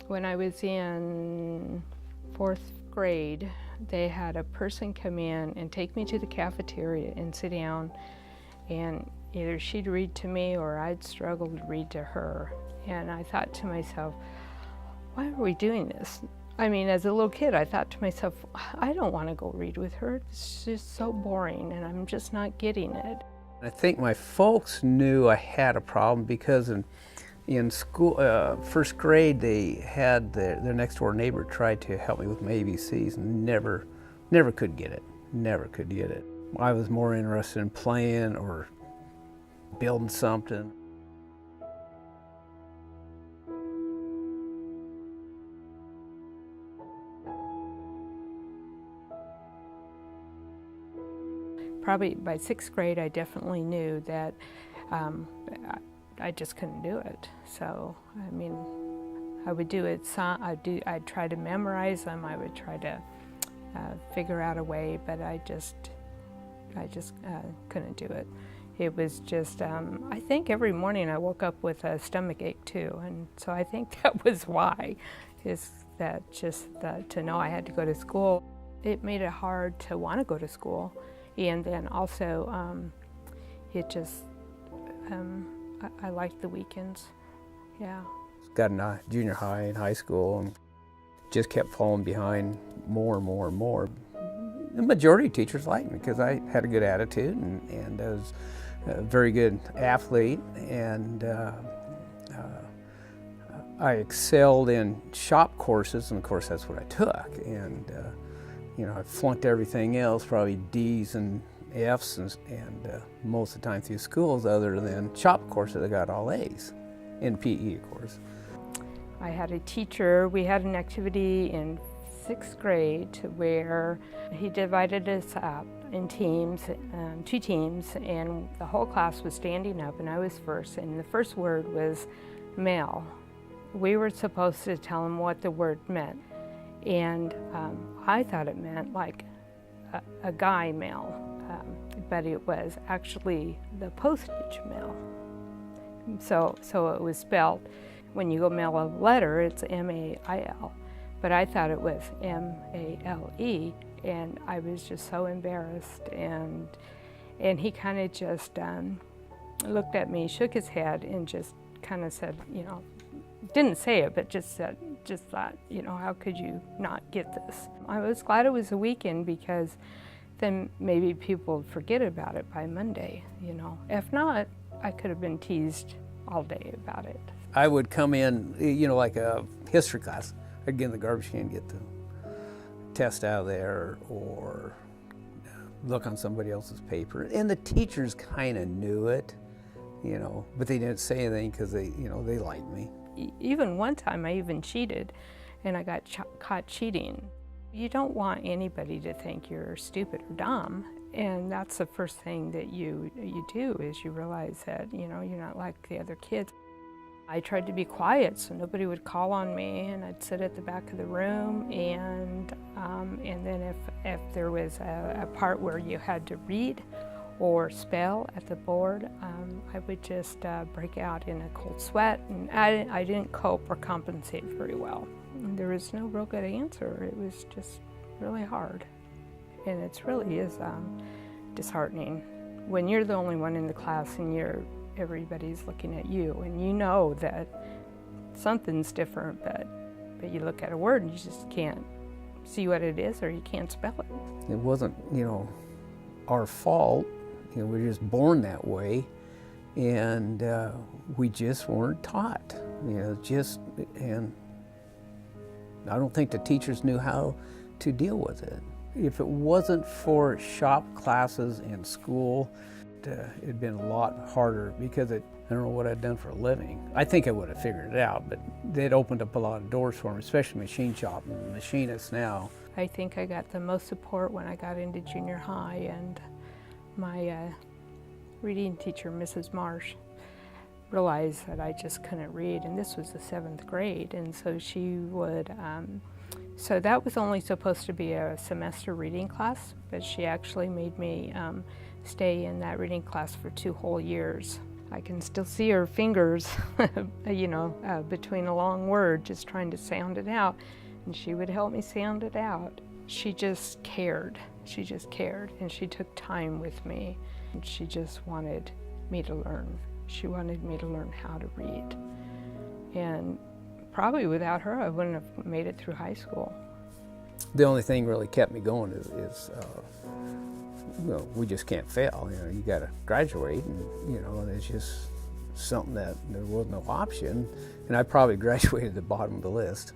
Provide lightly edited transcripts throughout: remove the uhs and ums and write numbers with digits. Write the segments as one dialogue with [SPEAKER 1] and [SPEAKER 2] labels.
[SPEAKER 1] When I was in 4th grade, they had a person come in and take me to the cafeteria and sit down, and either she'd read to me or I'd struggle to read to her. And I thought to myself, why are we doing this? I mean, as a little kid, I thought to myself, I don't want to go read with her. It's just so boring, and I'm just not getting it.
[SPEAKER 2] I think my folks knew I had a problem because in school, 1st grade, they had their next door neighbor tried to help me with my ABCs and never could get it, never could get it. I was more interested in playing or building something.
[SPEAKER 1] Probably by 6th grade, I definitely knew that I just couldn't do it. So, I mean, I would do it. I'd try to memorize them. I would try to figure out a way, but I just couldn't do it. It was just, I think every morning I woke up with a stomach ache too, and so I think that was why, is that to know I had to go to school. It made it hard to want to go to school, and then also it just, I liked the weekends, yeah.
[SPEAKER 2] Got in junior high and high school and just kept falling behind more and more and more. The majority of teachers liked me because I had a good attitude and I was a very good athlete, and I excelled in shop courses, and of course that's what I took. And you know, I flunked everything else, probably D's and F's, and most of the time through schools, other than shop courses, I got all A's in PE, of course.
[SPEAKER 1] I had a teacher. We had an activity in 6th grade where he divided us up in teams, 2 teams, and the whole class was standing up, and I was first, and the first word was male. We were supposed to tell him what the word meant, and I thought it meant like a guy male, but it was actually the postage male. So it was spelled, when you go mail a letter, it's M-A-I-L, but I thought it was M-A-L-E, and I was just so embarrassed, and he kind of just looked at me, shook his head, and just kind of said, you know, didn't say it, but just thought, you know, how could you not get this? I was glad it was a weekend, because then maybe people would forget about it by Monday, you know. If not, I could have been teased all day about it.
[SPEAKER 2] I would come in, you know, like a history class. I'd get in the garbage can and get the test out of there, or look on somebody else's paper. And the teachers kind of knew it, you know, but they didn't say anything because they, you know, they liked me.
[SPEAKER 1] Even one time I even cheated, and I got caught cheating. You don't want anybody to think you're stupid or dumb, and that's the first thing that you do, is you realize that, you know, you're not like the other kids. I tried to be quiet so nobody would call on me, and I'd sit at the back of the room, and then if there was a part where you had to read or spell at the board, I would just break out in a cold sweat, and I didn't cope or compensate very well. There was no real good answer. It was just really hard, and it really is disheartening when you're the only one in the class and everybody's looking at you, and you know that something's different, but you look at a word and you just can't see what it is, or you can't spell it.
[SPEAKER 2] It wasn't, you know, our fault. You know, we were just born that way, and we just weren't taught. You know, and I don't think the teachers knew how to deal with it. If it wasn't for shop classes in school, it'd been a lot harder, because I don't know what I'd done for a living. I think I would have figured it out, but they'd opened up a lot of doors for me, especially machine shop and machinists now.
[SPEAKER 1] I think I got the most support when I got into junior high, and my reading teacher, Mrs. Marsh, realized that I just couldn't read, and this was the 7th grade, and so she would, so that was only supposed to be a semester reading class, but she actually made me stay in that reading class for 2 whole years. I can still see her fingers, between a long word, just trying to sound it out. And she would help me sound it out. She just cared. She just cared. And she took time with me. And she just wanted me to learn. She wanted me to learn how to read. And probably without her, I wouldn't have made it through high school.
[SPEAKER 2] The only thing really kept me going is we just can't fail. You got to graduate, and and it's just something that there was no option. And I probably graduated at the bottom of the list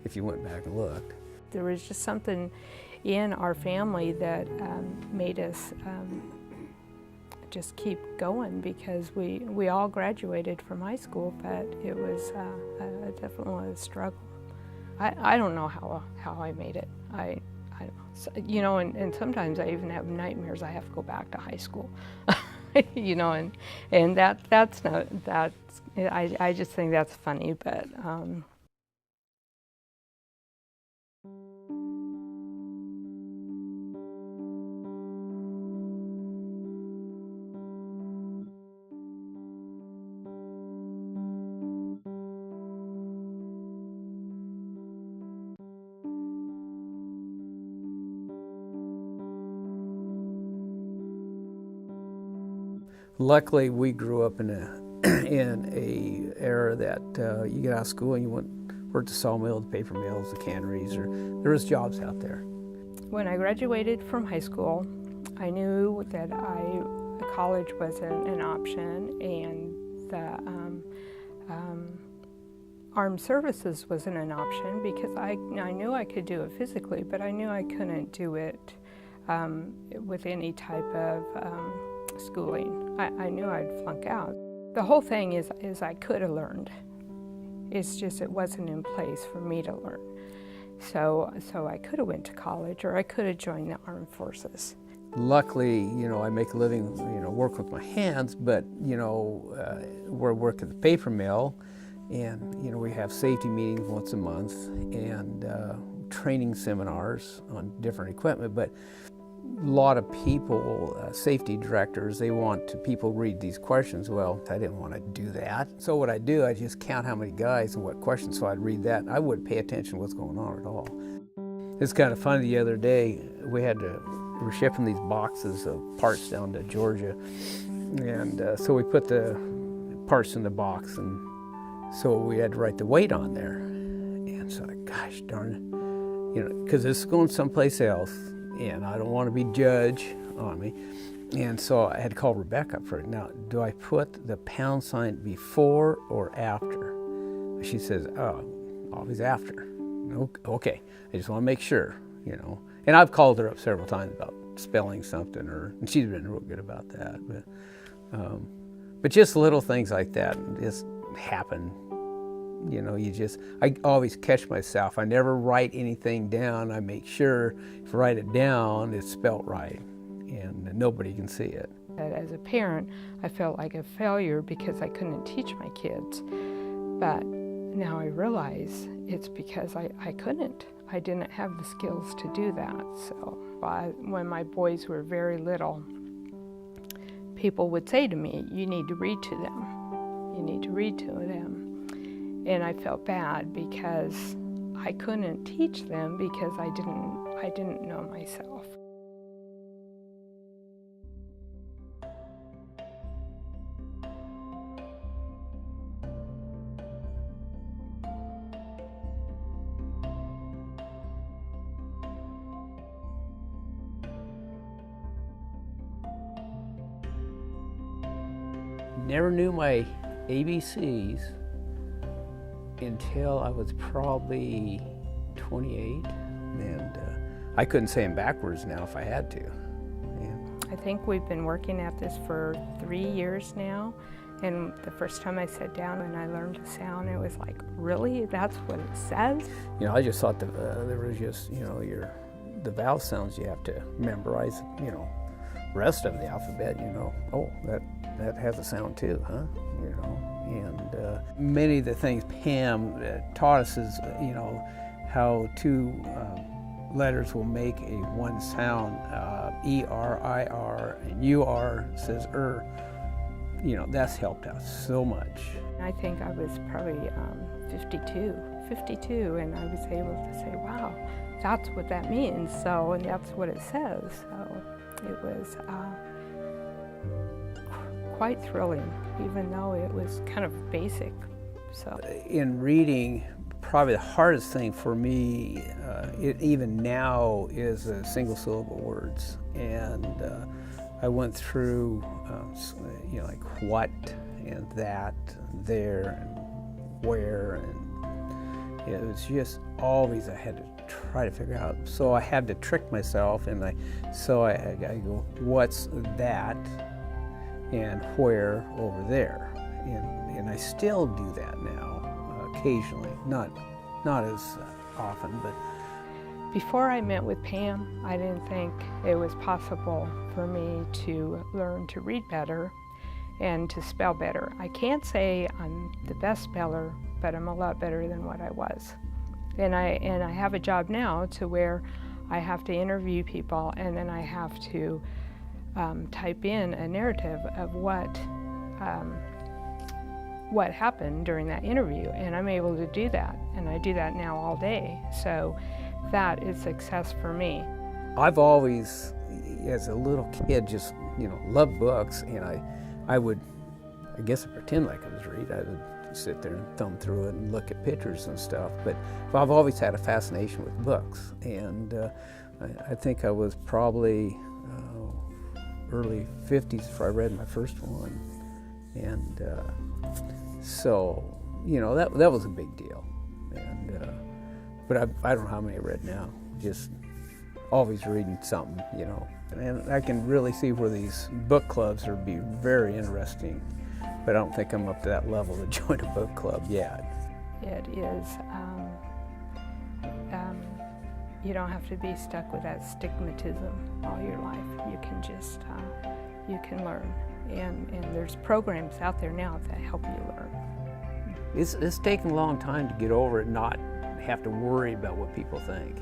[SPEAKER 2] if you went back and looked.
[SPEAKER 1] There was just something in our family that made us just keep going, because we all graduated from high school, but it was definitely a struggle. I don't know how I made it. I don't know. And sometimes I even have nightmares I have to go back to high school. And that's not, I just think that's funny, but
[SPEAKER 2] luckily, we grew up in a era that you get out of school and you worked the sawmill, the paper mills, the canneries, or there was jobs out there.
[SPEAKER 1] When I graduated from high school, I knew that college was an option, and the armed services wasn't an option, because I knew I could do it physically, but I knew I couldn't do it with any type of schooling. I knew I'd flunk out. The whole thing is I could have learned. It's just it wasn't in place for me to learn. So I could have went to college, or I could have joined the armed forces.
[SPEAKER 2] Luckily, I make a living, work with my hands, but, we're working at the paper mill, and, we have safety meetings once a month, and training seminars on different equipment, but a lot of people, safety directors, they want people read these questions. Well, I didn't want to do that. So what I do, I just count how many guys and what questions, so I'd read that, and I wouldn't pay attention to what's going on at all. It's kind of funny, the other day, we were shipping these boxes of parts down to Georgia, and so we put the parts in the box, and so we had to write the weight on there. And so, gosh darn it, because it's going someplace else, and I don't want to be judged on me. And so I had to call Rebecca for it. Now, do I put the pound sign before or after? She says, oh, always after. Okay, I just want to make sure, And I've called her up several times about spelling something, and she's been real good about that. But just little things like that just happen. I always catch myself. I never write anything down. I make sure if I write it down, it's spelt right, and nobody can see it.
[SPEAKER 1] As a parent, I felt like a failure because I couldn't teach my kids. But now I realize it's because I couldn't. I didn't have the skills to do that. So when my boys were very little, people would say to me, you need to read to them. You need to read to them. And I felt bad because I couldn't teach them because I didn't know myself.
[SPEAKER 2] Never knew my ABCs until I was probably 28, and I couldn't say them backwards now if I had to. Yeah.
[SPEAKER 1] I think we've been working at this for 3 years now, and the first time I sat down and I learned the sound, it was like, really? That's what it says?
[SPEAKER 2] I just thought that there was just, the vowel sounds you have to memorize, rest of the alphabet, oh, that has a sound too, huh? And many of the things Pam taught us is, how two letters will make a one sound, E-R, I-R, and U-R says you know, that's helped out so much.
[SPEAKER 1] I think I was probably 52, and I was able to say, wow, that's what that means, so, and that's what it says. So it was quite thrilling, even though it was kind of basic. So
[SPEAKER 2] in reading, probably the hardest thing for me, even now, is single syllable words. And I went through, you know, like what and that, and there, and where, and it was just always I had to try to figure out. So I had to trick myself, and I go, what's that, and where over there, and I still do that now, occasionally, not as often, but.
[SPEAKER 1] Before I met with Pam, I didn't think it was possible for me to learn to read better and to spell better. I can't say I'm the best speller, but I'm a lot better than what I was. And I have a job now to where I have to interview people, and then I have to type in a narrative of what happened during that interview, and I'm able to do that, and I do that now all day. So that is success for me.
[SPEAKER 2] I've always, as a little kid, just, you know, loved books, and I would, I guess, pretend like I was reading. I would sit there and thumb through it and look at pictures and stuff, but I've always had a fascination with books, and I think I was probably early 50s before I read my first one, and so, you know, that was a big deal, and but I don't know how many I read now, just always reading something, you know. And I can really see where these book clubs would be very interesting, but I don't think I'm up to that level to join a book club yet.
[SPEAKER 1] It is, you don't have to be stuck with that stigmatism all your life. You can just, you can learn. And there's programs out there now that help you learn.
[SPEAKER 2] It's taken a long time to get over it, not have to worry about what people think,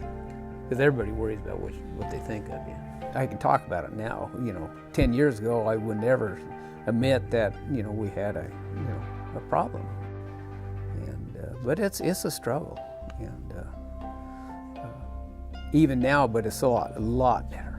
[SPEAKER 2] because everybody worries about what they think of you. I can talk about it now. You know, 10 years ago, I would never admit that, you know, we had a problem, and but it's a struggle, and even now, but it's a lot better.